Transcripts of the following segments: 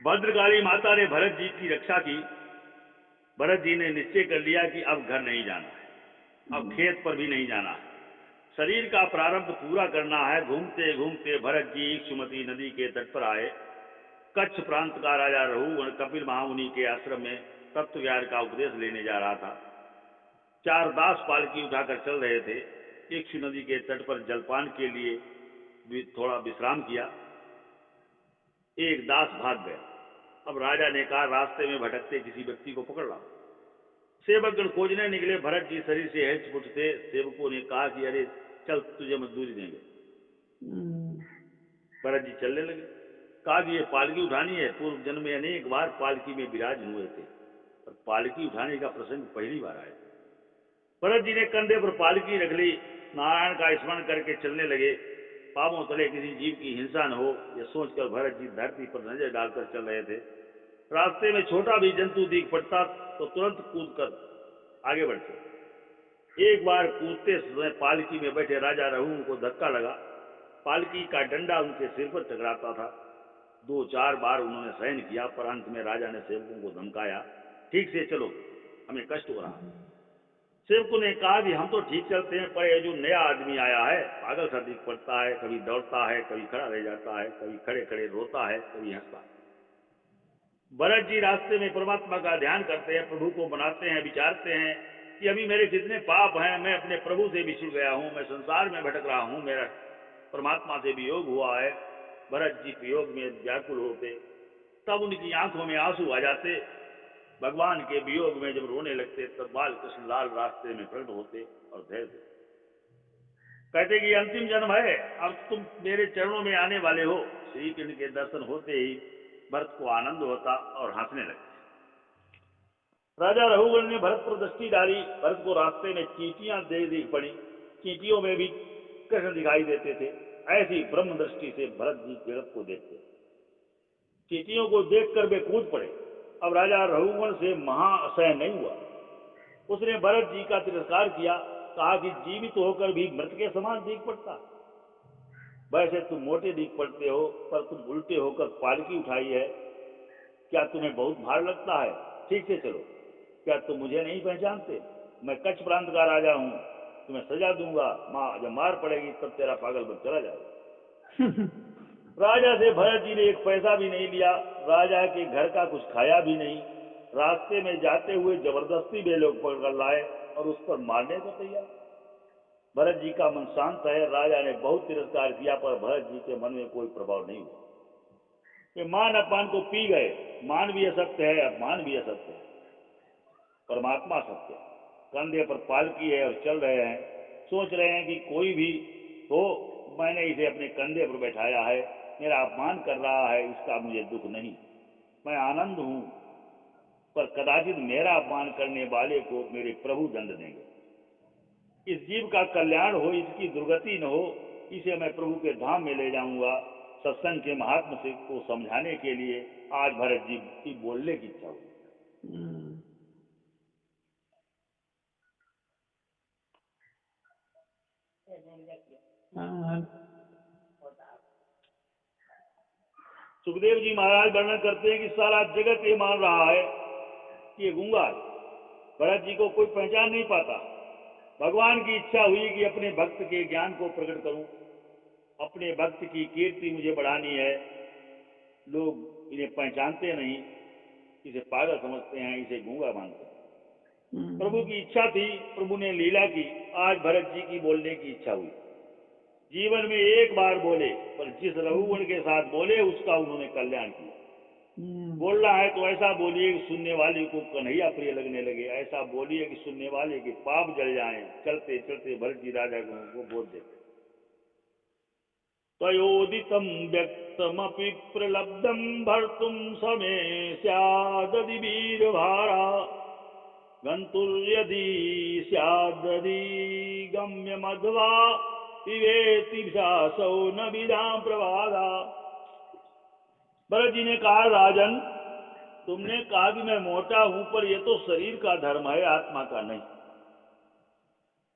भद्रकाली माता ने भरत जी की रक्षा की। भरत जी ने निश्चय कर लिया कि अब घर नहीं जाना है, अब खेत पर भी नहीं जाना है, शरीर का प्रारब्ध पूरा करना है। घूमते घूमते भरत जी सुमति नदी के तट पर आए। कच्छ प्रांत का राजा रघुगण कपिल महामुनि के आश्रम में तत्व ज्ञान का उपदेश लेने जा रहा था। 4 दास पालकी उठाकर चल रहे थे। इक्षु नदी के तट पर जलपान के लिए थोड़ा विश्राम किया। एक दास भाग गया। अब राजा ने कहा, रास्ते में भटकते किसी व्यक्ति को पकड़ लाओ। सेवकगण खोजने निकले। भरत जी शरीर से हिच-पुट थे। सेवकों ने कहा कि अरे चल, तुझे मजदूरी देंगे। भरत जी चलने लगे। कहा कि ये पालकी उठानी है। पूर्व जन्म में अनेक बार पालकी में विराज हुए थे, पर पालकी उठाने का प्रसंग पहली बार आया। भरत जी ने कंधे पर पालकी रख ली। नारायण का स्मरण करके चलने लगे। पांवों तले किसी जीव की हिंसा न हो, यह सोचकर भरत जी धरती पर नजर डालकर चल रहे थे। रास्ते में छोटा भी जंतु दिख पड़ता तो तुरंत कूद कर आगे बढ़ते। एक बार कूदते समय पालकी में बैठे राजा रघुगण को धक्का लगा। पालकी का डंडा उनके सिर पर टकराता था। 2-4 बार उन्होंने सहन किया, पर अंत में राजा ने सेवकों को धमकाया, ठीक से चलो, हमें कष्ट हो रहा। सेवकों ने कहा कि हम तो ठीक चलते हैं, पर ये जो नया आदमी आया है पागल सा दिख पड़ता है, कभी दौड़ता है, कभी खड़ा रह जाता है, कभी खड़े खड़े रोता है, कभी हंसता है। भरत जी रास्ते में परमात्मा का ध्यान करते हैं, प्रभु को मनाते हैं, विचारते हैं कि अभी मेरे कितने पाप हैं, मैं अपने प्रभु से बिछुड़ गया हूँ, मैं संसार में भटक रहा हूँ, मेरा परमात्मा से वियोग हुआ है। भरत जी वियोग में व्याकुल होते, तब उनकी आंखों में आंसू आ जाते। भगवान के वियोग में जब रोने लगते, तब बाल कृष्ण लाल रास्ते में प्रकट होते और धैर्य देते। कहते कि अंतिम जन्म है, अब तुम मेरे चरणों में आने वाले हो। श्री कृष्ण के दर्शन होते ही भरत को आनंद होता और हंसने लगते। राजा रघुगण ने भरत पर दृष्टि डाली। भरत को रास्ते में चींटियां दिख पड़ी। चींटियों में भी कृष्ण दिखाई देते थे। ऐसी ब्रह्म दृष्टि से भरत जी जगत को देखते। चींटियों को देखकर वे कूद पड़े। अब राजा रघुगण से महाअसह्य नहीं हुआ। उसने भरत जी का तिरस्कार किया। कहा कि जीवित होकर भी मृत के समान दिख पड़ता। वैसे तुम मोटे दिख पड़ते हो, पर तुम उल्टे होकर पालकी उठाई है। क्या तुम्हें बहुत भार लगता है? ठीक से चलो। क्या तुम मुझे नहीं पहचानते? मैं कच्छ प्रांत का राजा हूँ। तुम्हें सजा दूंगा। माँ जब मार पड़ेगी तब तेरा पागलपन चला जाएगा। राजा से भरत जी ने एक पैसा भी नहीं लिया। राजा के घर का कुछ खाया भी नहीं। रास्ते में जाते हुए जबरदस्ती वे लोग पकड़ लाए और उस पर मारने को तैयार। भरत जी का मन शांत है। राजा ने बहुत तिरस्कार किया, पर भरत जी के मन में कोई प्रभाव नहीं हुआ। वे मान अपमान को पी गए। मान भी असत्य है, अपमान भी असत्य है, परमात्मा सत्य है। कंधे पर पालकी है और चल रहे हैं। सोच रहे हैं कि कोई भी हो, मैंने इसे अपने कंधे पर बैठाया है, मेरा अपमान कर रहा है, इसका मुझे दुख नहीं, मैं आनंद हूँ। पर कदाचित मेरा अपमान करने वाले को मेरे प्रभु दंड देंगे। इस जीव का कल्याण हो, इसकी दुर्गति न हो, इसे मैं प्रभु के धाम में ले जाऊंगा। सत्संग के महात्म से को समझाने के लिए आज भरत जी की बोलने की इच्छा हुई। सुखदेव जी महाराज वर्णन करते हैं कि सारा जगत ये मान रहा है कि ये गूंगा है। भरत जी को कोई पहचान नहीं पाता। भगवान की इच्छा हुई कि अपने भक्त के ज्ञान को प्रकट करूं। अपने भक्त की कीर्ति मुझे बढ़ानी है। लोग इन्हें पहचानते नहीं, इसे पागल समझते हैं, इसे गूंगा मानते हैं। प्रभु की इच्छा थी, प्रभु ने लीला की। आज भरत जी की बोलने की इच्छा हुई। जीवन में एक बार बोले, पर जिस रघुगण के साथ बोले उसका उन्होंने कल्याण किया। बोलना है तो ऐसा बोलिए कि सुनने वाले को कन्हैया प्रिय लगने लगे। ऐसा बोलिए कि सुनने वाले के पाप जल जाएं। चलते चलते भरत जी राजा को बोल देते, तयोदितं व्यक्तमपि प्रलब्धं भर्तुं समे स्याददि वीरभारा गन्तुर्यदि स्याददि गम्यमध्वा पिबेति विशासौ न विदां प्रवादा। भरत जी ने कहा, राजन, तुमने कहा कि मैं मोटा हूं, पर यह तो शरीर का धर्म है, आत्मा का नहीं।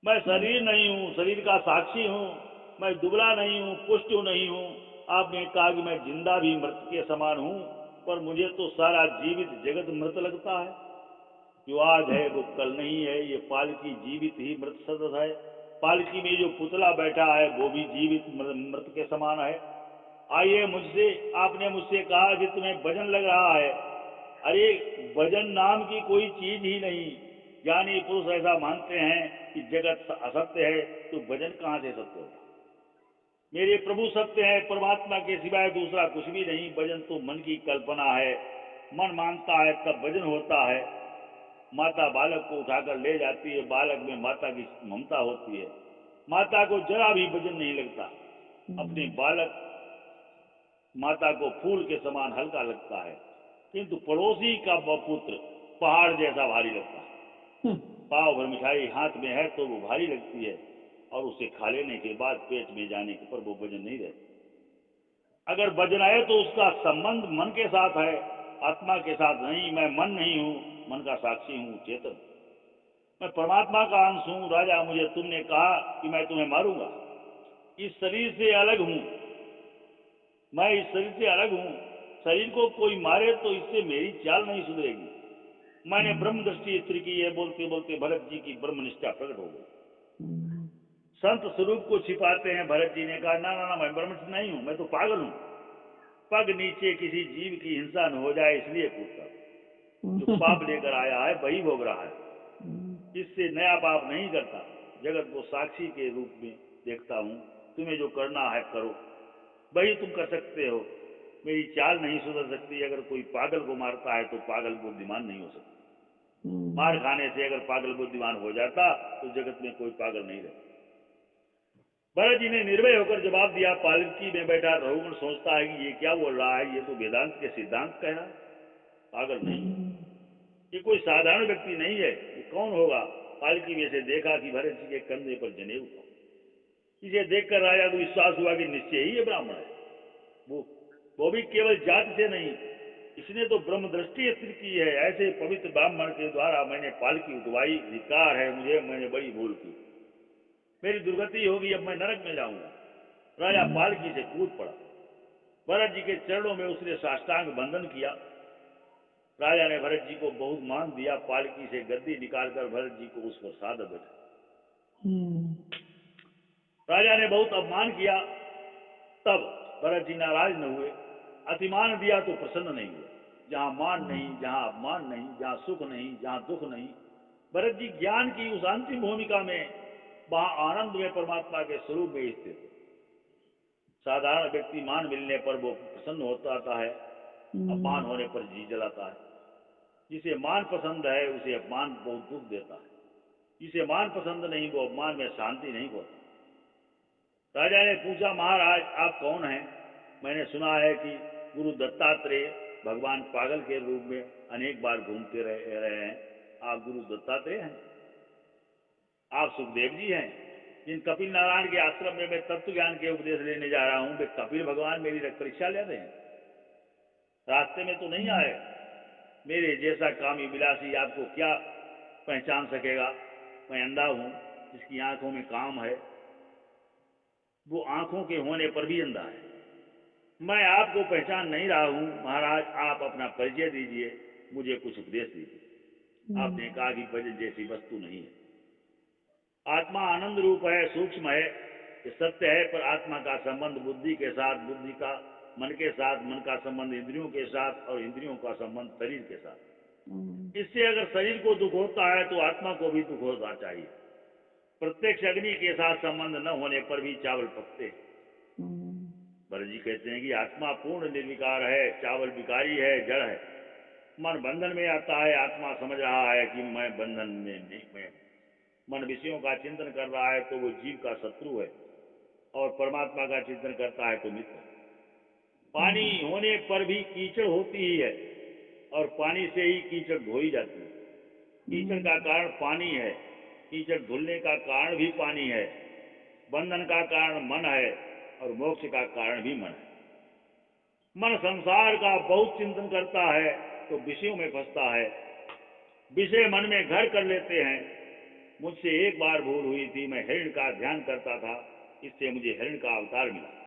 मैं शरीर नहीं हूँ, शरीर का साक्षी हूँ। मैं दुबला नहीं हूँ, पुष्ट नहीं हूँ। आपने कहा कि मैं जिंदा भी मृत के समान हूँ। पर मुझे तो सारा जीवित जगत मृत लगता है। जो आज है वो कल नहीं है। ये पालकी जीवित ही मृत सदृश है। पालकी में जो पुतला बैठा है वो भी जीवित मृत के समान है। आइए मुझसे, आपने मुझसे कहा कि तुम्हें वजन लग रहा है। अरे वजन नाम की कोई चीज ही नहीं। ज्ञानी पुरुष ऐसा मानते हैं कि जगत असत्य है, तो वजन कहाँ से सत्य होगा। मेरे प्रभु सत्य है, परमात्मा के सिवाय दूसरा कुछ भी नहीं। वजन तो मन की कल्पना है। मन मानता है तब वजन होता है। माता बालक को उठाकर ले जाती है, बालक में माता की ममता होती है। माता को जरा भी वजन नहीं लगता। अपने बालक माता को फूल के समान हल्का लगता है, किंतु पड़ोसी का पुत्र पहाड़ जैसा भारी लगता है। पाव भर मिठाई हाथ में है तो वो भारी लगती है, और उसे खा लेने के बाद पेट में जाने के पर वो वजन नहीं रहती। अगर वजन है तो उसका संबंध मन के साथ है, आत्मा के साथ नहीं। मैं मन नहीं हूँ, मन का साक्षी हूँ, चेतन। मैं परमात्मा का अंश हूँ। राजा, मुझे तुमने कहा कि मैं तुम्हें मारूंगा। इस शरीर से अलग हूँ, मैं इस शरीर से अलग हूँ। शरीर को कोई मारे तो इससे मेरी चाल नहीं सुधरेगी। मैंने ब्रह्म दृष्टि स्थिर की है। बोलते बोलते भरत जी की ब्रह्म निष्ठा प्रकट हो गई। संत स्वरूप को छिपाते हैं। भरत जी ने कहा, ना ना ना, मैं ब्रह्मनिष्ठ नहीं हूँ, मैं तो पागल हूँ। पग नीचे किसी जीव की हिंसा न हो जाए इसलिए कूदता हूँ। जो पाप लेकर आया है वही भोग रहा है, इससे नया पाप नहीं करता। जगत को साक्षी के रूप में देखता हूँ। तुम्हें जो करना है करो, वही तुम कर सकते हो। मेरी चाल नहीं सुधर सकती। अगर कोई पागल को मारता है तो पागल बुद्धिमान नहीं हो सकता। मार खाने से अगर पागल बुद्धिमान हो जाता तो जगत में कोई पागल नहीं रहता। भरत जी ने निर्भय होकर जवाब दिया। पालकी में बैठा रघुगण सोचता है कि ये क्या बोल रहा है, ये तो वेदांत के सिद्धांत कह रहा है, पागल नहीं है। ये कोई साधारण व्यक्ति नहीं है। ये कौन होगा। पालकी में से देखा कि भरत जी के कंधे पर जनेऊ था। इसे देखकर राजा को विश्वास हुआ कि निश्चय ही ये ब्राह्मण है। वो भी केवल जाति से नहीं, इसने तो ब्रह्म दृष्टि स्थिर की है। ऐसे पवित्र ब्राह्मण के द्वारा मैंने पालकी उठवाई। धिक्कार है मुझे, मैंने बड़ी भूल की। मेरी दुर्गति होगी, अब मैं नरक में जाऊंगा। राजा पालकी से कूद पड़ा। भरत जी के चरणों में उसने साष्टांग बंदन किया। राजा ने भरत जी को बहुत मान दिया। पालकी से गद्दी निकालकर भरत जी को उस पर साध बैठा। राजा ने बहुत अपमान किया, तब भरत जी नाराज न हुए। अतिमान दिया तो प्रसन्न नहीं हुए। जहाँ मान नहीं, जहाँ अपमान नहीं, जहाँ सुख नहीं, जहाँ दुख नहीं। भरत जी ज्ञान की उस अंतिम भूमिका में, वहाँ आनंद में परमात्मा के स्वरूप में स्थित थे। साधारण व्यक्ति मान मिलने पर वो प्रसन्न होता है, अपमान होने पर जी जलाता है। जिसे मान पसंद है उसे अपमान बहुत दुख देता है। जिसे मान पसंद नहीं वो अपमान में शांति नहीं पाता। राजा ने पूछा, महाराज आप कौन हैं। मैंने सुना है कि गुरु दत्तात्रेय भगवान पागल के रूप में अनेक बार घूमते रहे हैं। आप गुरु दत्तात्रेय हैं। आप सुखदेव जी हैं, जिन कपिल नारायण के आश्रम में मैं तत्व ज्ञान के उपदेश लेने जा रहा हूँ। वे कपिल भगवान मेरी रक्त परीक्षा ले रहे हैं। रास्ते में तो नहीं आए। मेरे जैसा कामी विलासी आपको क्या पहचान सकेगा। मैं अंधा हूँ, जिसकी आंखों में काम है, वो आंखों के होने पर भी अंधा है। मैं आपको पहचान नहीं रहा हूँ। महाराज आप अपना परिचय दीजिए, मुझे कुछ उपदेश दीजिए। आपने कहा कि वजन जैसी वस्तु नहीं है। आत्मा आनंद रूप है, सूक्ष्म है, ये सत्य है। पर आत्मा का संबंध बुद्धि के साथ, बुद्धि का मन के साथ, मन का संबंध इंद्रियों के साथ, और इंद्रियों का संबंध शरीर के साथ। इससे अगर शरीर को दुख होता है तो आत्मा को भी दुख होना चाहिए। प्रत्यक्ष अग्नि के साथ संबंध न होने पर भी चावल पकते हैं। भरत जी कहते हैं कि आत्मा पूर्ण निर्विकार है, चावल विकारी है, जड़ है। मन बंधन में आता है, आत्मा समझ रहा है कि मैं बंधन में नहीं, मैं हूँ। मन विषयों का चिंतन कर रहा है तो वो जीव का शत्रु है, और परमात्मा का चिंतन करता है तो मित्र है। पानी होने पर भी कीचड़ होती ही है, और पानी से ही कीचड़ धोई जाती है। कीचड़ का कारण पानी है, कीचड़ धुलने का कारण भी पानी है। बंधन का कारण मन है, और मोक्ष का कारण भी मन है। मन संसार का बहुत चिंतन करता है तो विषयों में फंसता है। विषय मन में घर कर लेते हैं। मुझसे एक बार भूल हुई थी, मैं हिरण का ध्यान करता था, इससे मुझे हिरण का अवतार मिला।